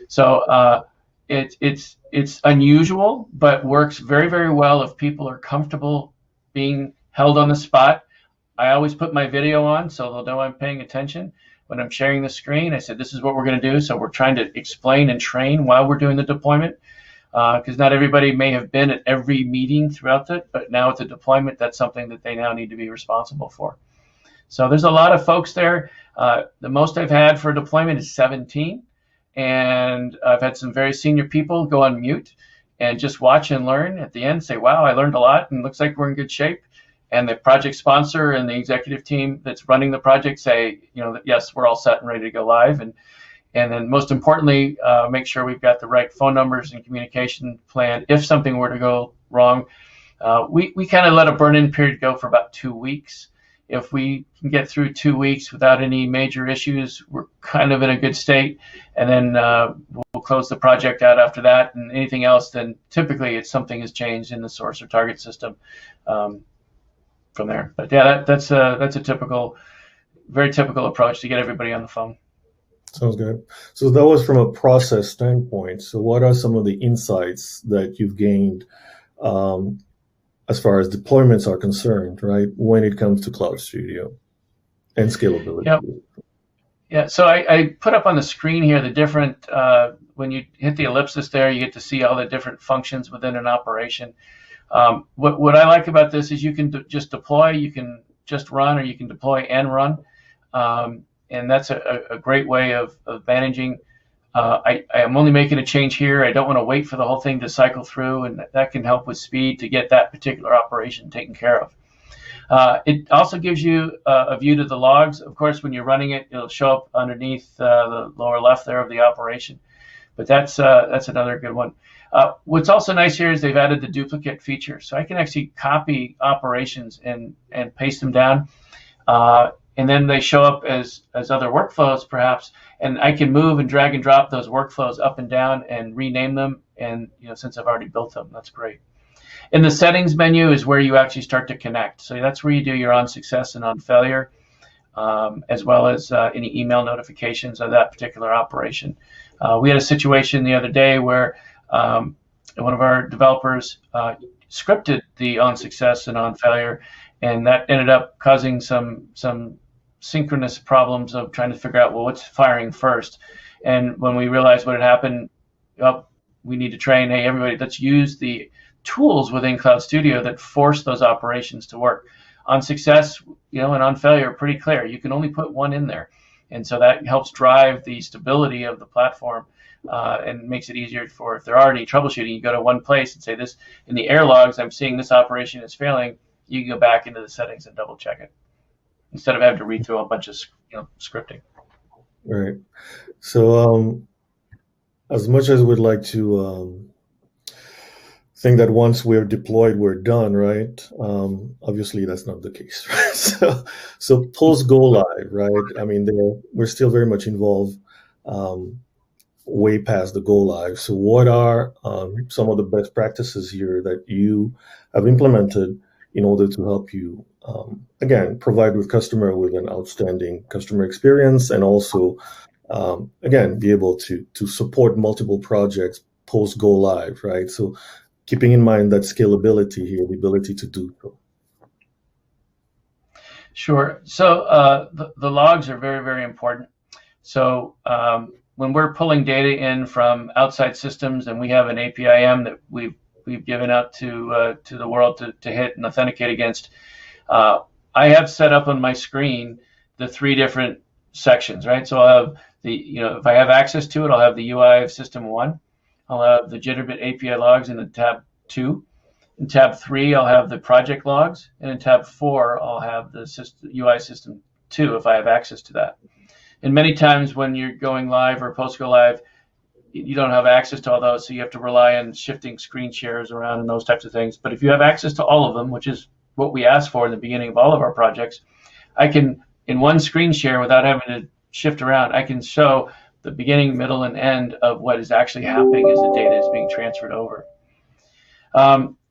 So it's unusual, but works very, very well if people are comfortable being held on the spot. I always put my video on so they'll know I'm paying attention. When I'm sharing the screen, I said, this is what we're going to do. So we're trying to explain and train while we're doing the deployment, because not everybody may have been at every meeting throughout it, but now with the deployment, that's something that they now need to be responsible for. So there's a lot of folks there. The most I've had for a deployment is 17. And I've had some very senior people go on mute and just watch and learn. At the end, say, wow, I learned a lot and looks like we're in good shape. And the project sponsor and the executive team that's running the project say, that yes, we're all set and ready to go live. And then most importantly, make sure we've got the right phone numbers and communication plan. If something were to go wrong, we kind of let a burn-in period go for about 2 weeks. If we can get through 2 weeks without any major issues, we're kind of in a good state. And then we'll close the project out after that. And anything else, then typically it's something has changed in the source or target system from there. But yeah, that's a typical, very typical approach to get everybody on the phone. Sounds good. So that was from a process standpoint. So what are some of the insights that you've gained as far as deployments are concerned, right, when it comes to Cloud Studio and scalability? Yep. Yeah, so I put up on the screen here the different, when you hit the ellipsis there, you get to see all the different functions within an operation. What I like about this is you can just deploy, you can just run, or you can deploy and run. And that's a great way of managing. I am only making a change here. I don't want to wait for the whole thing to cycle through, and that can help with speed to get that particular operation taken care of. It also gives you a view to the logs. Of course, when you're running it, it'll show up underneath the lower left there of the operation. But that's another good one. What's also nice here is they've added the duplicate feature, so I can actually copy operations and paste them down. And then they show up as other workflows, perhaps, and I can move and drag and drop those workflows up and down and rename them. And since I've already built them, that's great. In the settings menu is where you actually start to connect. So that's where you do your on success and on failure, as well as any email notifications of that particular operation. We had a situation the other day where one of our developers scripted the on success and on failure, and that ended up causing some synchronous problems of trying to figure out, well, what's firing first. And when we realized what had happened, we need to train, hey, everybody, let's use the tools within Cloud Studio that force those operations to work. On success, and on failure, pretty clear. You can only put one in there. And so that helps drive the stability of the platform and makes it easier for, if there are any troubleshooting, you go to one place and say, this, in the error logs, I'm seeing this operation is failing. You can go back into the settings and double check it instead of having to read through a bunch of scripting. Right. So as much as we'd like to think that once we're deployed, we're done, right? Obviously, that's not the case, right? So post go live, right? I mean, we're still very much involved way past the go live. So what are some of the best practices here that you have implemented in order to help you, again, provide with customer with an outstanding customer experience, and also, again, be able to support multiple projects post go live, right? So keeping in mind that scalability here, the ability to do so. Sure. So the logs are very, very important. So when we're pulling data in from outside systems, and we have an APIM that we've given out to the world to hit and authenticate against, I have set up on my screen the 3 different sections, right? So I'll have if I have access to it, I'll have the UI of System 1. I'll have the Jitterbit API logs in the tab 2. In tab 3, I'll have the project logs, and in tab 4, I'll have the UI System 2 if I have access to that. And many times when you're going live or post-go live, you don't have access to all those, so you have to rely on shifting screen shares around and those types of things. But if you have access to all of them, which is what we ask for in the beginning of all of our projects, I can, in one screen share without having to shift around, I can show the beginning, middle, and end of what is actually happening as the data is being transferred over.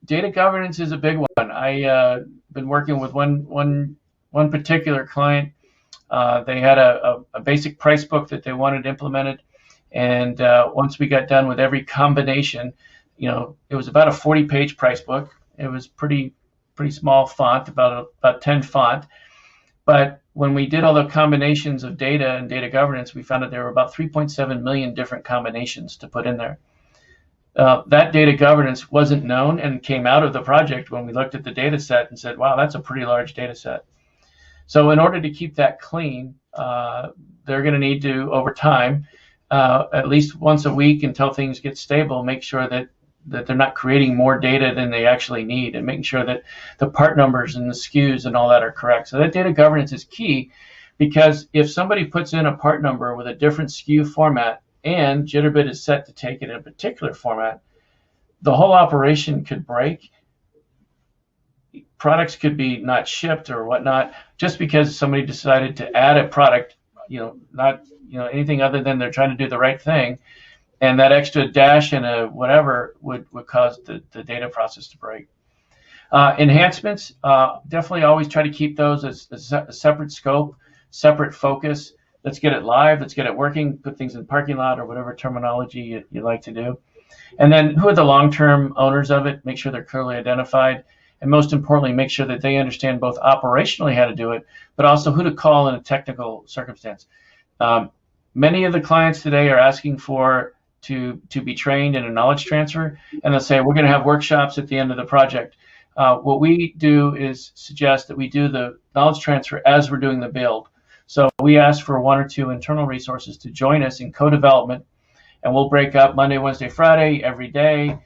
Data governance is a big one. I been working with one particular client. They had a basic price book that they wanted implemented, and once we got done with every combination, it was about a 40-page price book. It was pretty small font, about 10 font. But when we did all the combinations of data and data governance, we found that there were about 3.7 million different combinations to put in there. That data governance wasn't known and came out of the project when we looked at the data set and said, wow, that's a pretty large data set. So in order to keep that clean, they're going to need to, over time, at least once a week until things get stable, make sure that they're not creating more data than they actually need, and making sure that the part numbers and the SKUs and all that are correct. So that data governance is key, because if somebody puts in a part number with a different SKU format and Jitterbit is set to take it in a particular format, the whole operation could break. Products could be not shipped or whatnot just because somebody decided to add a product, not anything other than they're trying to do the right thing, and that extra dash and a whatever would cause the data process to break. Enhancements, definitely always try to keep those as a separate scope, separate focus. Let's get it live, let's get it working, put things in parking lot or whatever terminology you like to do. And then who are the long-term owners of it? Make sure they're clearly identified. And most importantly, make sure that they understand both operationally how to do it, but also who to call in a technical circumstance. Many of the clients today are asking to be trained in a knowledge transfer, and they'll say, we're going to have workshops at the end of the project. What we do is suggest that we do the knowledge transfer as we're doing the build. So we ask for 1 or 2 internal resources to join us in co-development, and we'll break up Monday, Wednesday, Friday, every day,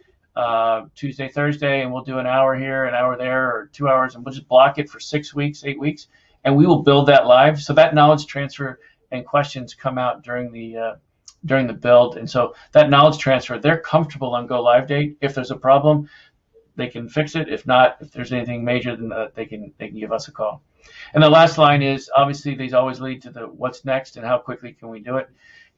Tuesday, Thursday, and we'll do an hour here, an hour there, or 2 hours, and we'll just block it for 6 weeks, 8 weeks, and we will build that live. So that knowledge transfer and questions come out during the build, and so that knowledge transfer, they're comfortable on go live date. If there's a problem, they can fix it. If not, if there's anything major, then they can give us a call. And the last line is, obviously, these always lead to the what's next and how quickly can we do it.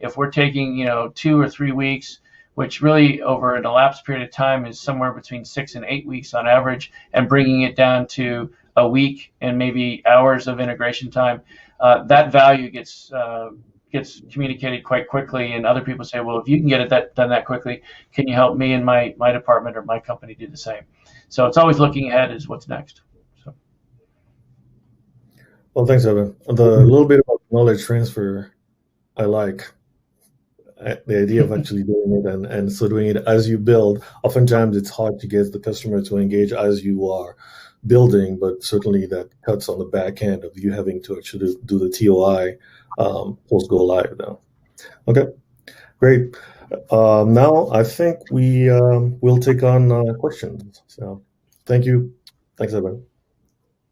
If we're taking 2 or 3 weeks, which really over an elapsed period of time is somewhere between 6 and 8 weeks on average, and bringing it down to a week and maybe hours of integration time, that value gets communicated quite quickly, and other people say, well, if you can get it done that quickly, can you help me and my department or my company do the same? So it's always looking ahead is what's next. So. Well, thanks, Evan. The little bit about knowledge transfer, I like the idea of actually doing it, and so doing it as you build. Oftentimes it's hard to get the customer to engage as you are building, but certainly that cuts on the back end of you having to actually do the TOI post go live now. Okay, great. Now I think we will take on questions. So thank you. Thanks, Evan.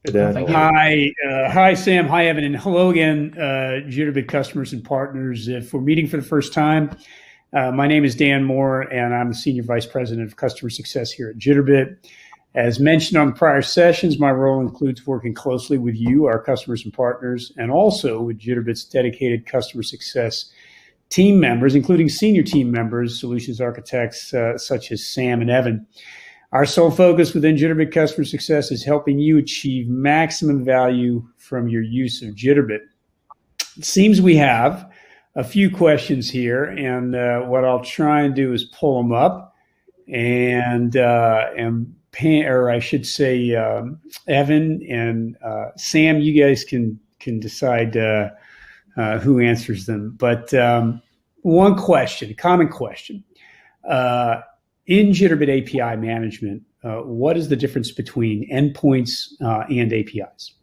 Hey, Dan. Thank you. Hi, Sam. Hi, Evan. And hello again, Jitterbit customers and partners. If we're meeting for the first time, my name is Dan Moore, and I'm the Senior Vice President of Customer Success here at Jitterbit. As mentioned on the prior sessions, my role includes working closely with you, our customers and partners, and also with Jitterbit's dedicated customer success team members, including senior team members, solutions architects such as Sam and Evan. Our sole focus within Jitterbit Customer Success is helping you achieve maximum value from your use of Jitterbit. It seems we have a few questions here, and what I'll try and do is pull them up or I should say, Evan and Sam, you guys can decide who answers them. But one question, a common question. In Jitterbit API management, what is the difference between endpoints and APIs?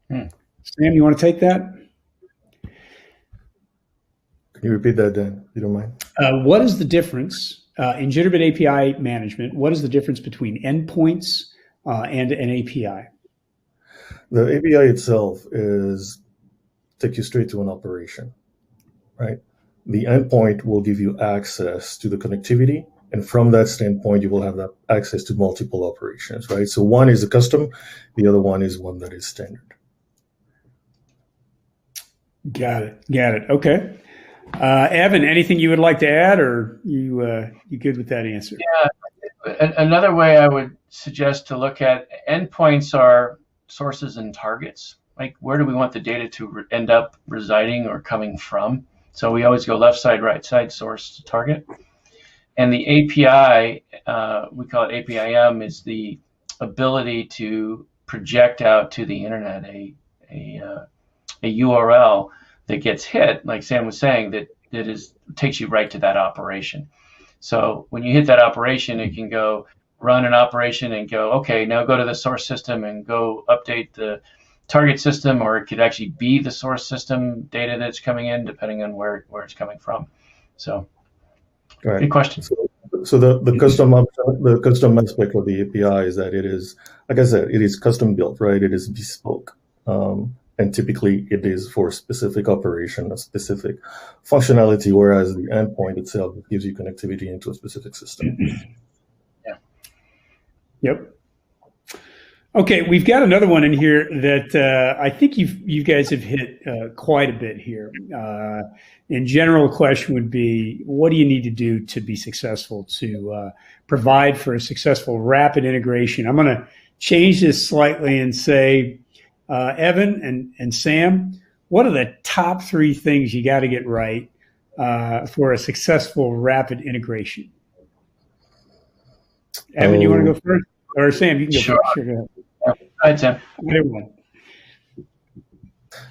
Sam, you want to take that? Can you repeat that, Dan, if you don't mind? What is the difference in Jitterbit API management? What is the difference between endpoints and an API? The API itself take you straight to an operation, right? The endpoint will give you access to the connectivity, and from that standpoint, you will have that access to multiple operations, right? So one is a custom, the other one is one that is standard. Got it. Okay. Evan, anything you would like to add, or you good with that answer? Yeah. Another way I would suggest to look at endpoints are sources and targets. Like, where do we want the data to end up residing or coming from? So we always go left side, right side, source to target. And the API, we call it APIM, is the ability to project out to the internet a URL that gets hit, like Sam was saying, that takes you right to that operation. So when you hit that operation, it can go run an operation and go, okay, now go to the source system and go update the target system, or it could actually be the source system data that's coming in, depending on where it's coming from. So, right. Good question. So the custom aspect of the API is that it is, like I said, it is custom built, right? It is bespoke. And typically it is for a specific operation, a specific functionality, whereas the endpoint itself gives you connectivity into a specific system. Yeah. Yep. Okay, we've got another one in here that I think you guys have hit quite a bit here. In general, question would be, what do you need to do to be successful to provide for a successful rapid integration? I'm going to change this slightly and say, Evan and Sam, what are the top 3 things you got to get right for a successful rapid integration? Evan, you want to go first? Or Sam, you can go first. Sure, go ahead. Go ahead, Sam.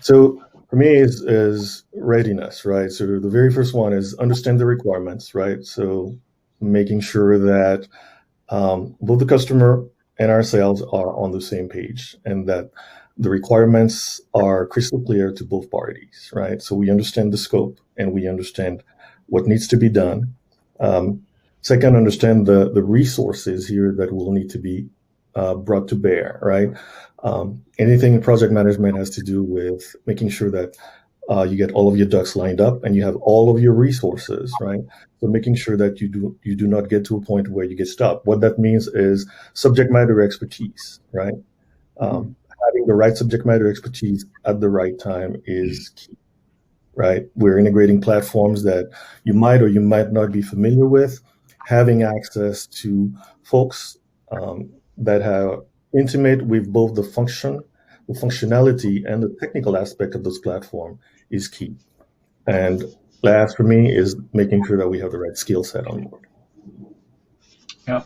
So for me is readiness, right? So the very first one is understand the requirements, right? So making sure that both the customer and ourselves are on the same page, and that the requirements are crystal clear to both parties, right? So we understand the scope and we understand what needs to be done. Second, understand the resources here that will need to be brought to bear, right? Anything in project management has to do with making sure that you get all of your ducks lined up and you have all of your resources, right? So making sure that you do not get to a point where you get stuck. What that means is subject matter expertise, right? Having the right subject matter expertise at the right time is key, right? We're integrating platforms that you might or you might not be familiar with. Having access to folks that are intimate with both the functionality and the technical aspect of this platform is key. And last for me is making sure that we have the right skill set on board. Yeah.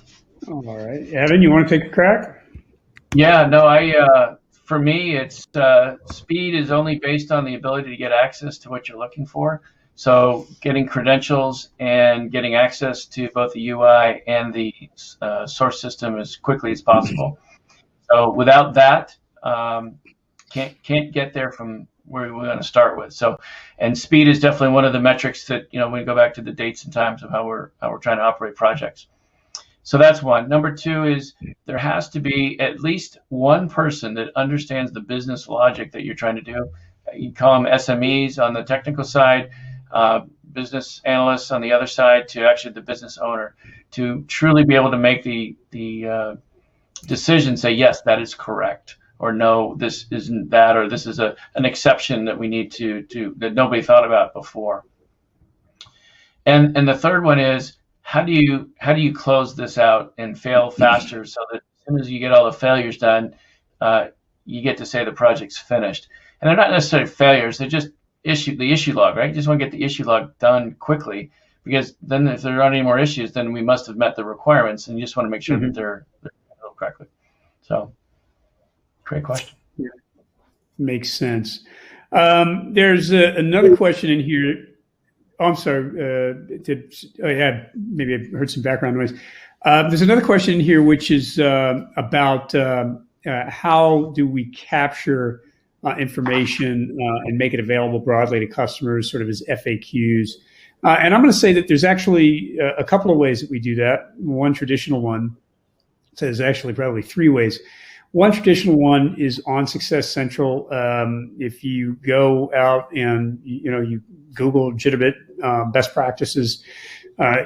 All right. Evan, you want to take a crack? Yeah, no, for me, it's speed is only based on the ability to get access to what you're looking for. So getting credentials and getting access to both the UI and the source system as quickly as possible. So without that, can't get there from where we want to start with. So, and speed is definitely one of the metrics that, when we go back to the dates and times of how we're trying to operate projects. So that's one. Number 2 is there has to be at least one person that understands the business logic that you're trying to do. You call them SMEs on the technical side, business analysts on the other side, to actually the business owner, to truly be able to make the decision, say, yes, that is correct, or no, this isn't that, or this is an exception that we need to that nobody thought about before. And the third one is, how do you close this out and fail faster, so that as soon as you get all the failures done, you get to say the project's finished. And they're not necessarily failures; they're just the issue log, right? You just want to get the issue log done quickly, because then if there aren't any more issues, then we must have met the requirements, and you just want to make sure that they're handled correctly. So, great question. Yeah, makes sense. There's another question in here. Oh, I'm sorry. Maybe I heard some background noise. There's another question in here, which is about how do we capture information and make it available broadly to customers, sort of as FAQs. And I'm going to say that there's actually a couple of ways that we do that. One traditional one, so there's actually probably three ways. One traditional one is on Success Central. If you go out and you Google Jitterbit best practices,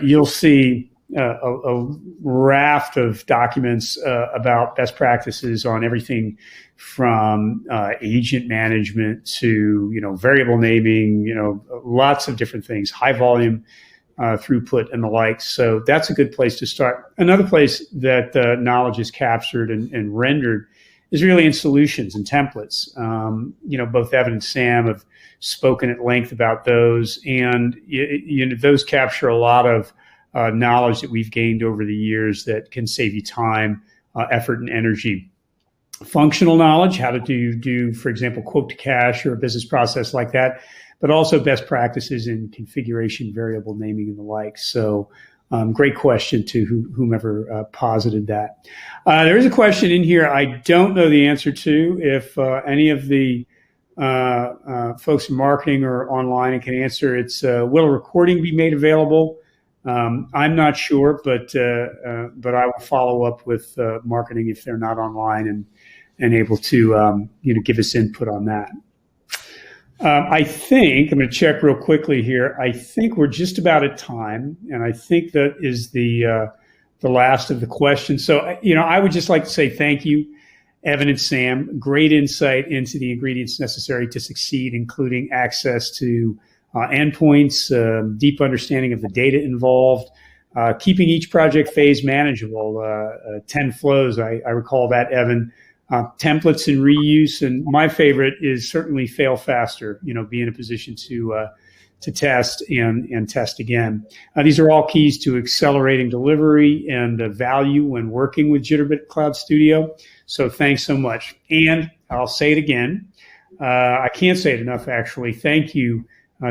you'll see a raft of documents about best practices on everything from agent management to variable naming, lots of different things, high volume throughput and the like. So that's a good place to start. Another place that knowledge is captured and rendered is really in solutions and templates. Both Evan and Sam have spoken at length about those, and those capture a lot of knowledge that we've gained over the years that can save you time, effort, and energy. Functional knowledge, how to do, for example, quote to cash or a business process like that, but also best practices in configuration, variable naming, and the like. So great question to whomever posited that. There is a question in here I don't know the answer to. If any of the folks in marketing or online and can answer, it's will a recording be made available? I'm not sure, but I will follow up with marketing if they're not online and able to give us input on that. I think I'm going to check real quickly here. I think we're just about at time, and I think that is the last of the questions. So I would just like to say thank you, Evan and Sam. Great insight into the ingredients necessary to succeed, including access to endpoints, deep understanding of the data involved, keeping each project phase manageable. 10 flows, I recall that, Evan. Templates and reuse, and my favorite is certainly fail faster. Be in a position to test and test again. These are all keys to accelerating delivery and value when working with Jitterbit Cloud Studio. So thanks so much. And I'll say it again. I can't say it enough, actually. Thank you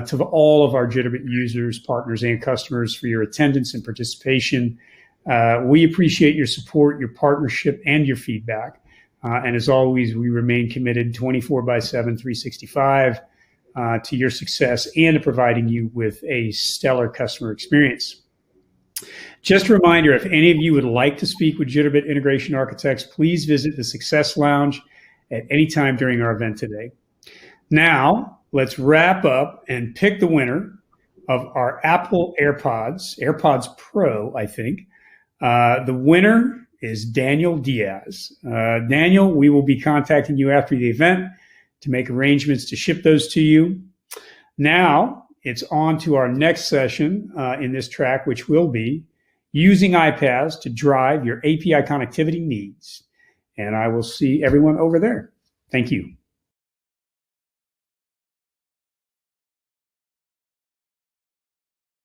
to all of our Jitterbit users, partners, and customers for your attendance and participation. We appreciate your support, your partnership, and your feedback. And as always, we remain committed 24/7, 365 to your success and to providing you with a stellar customer experience. Just a reminder, if any of you would like to speak with Jitterbit Integration Architects, please visit the Success Lounge at any time during our event today. Now, let's wrap up and pick the winner of our Apple AirPods Pro, I think. The winner is Daniel Diaz. Daniel, we will be contacting you after the event to make arrangements to ship those to you. Now, it's on to our next session in this track, which will be using iPaaS to drive your API connectivity needs. And I will see everyone over there. Thank you.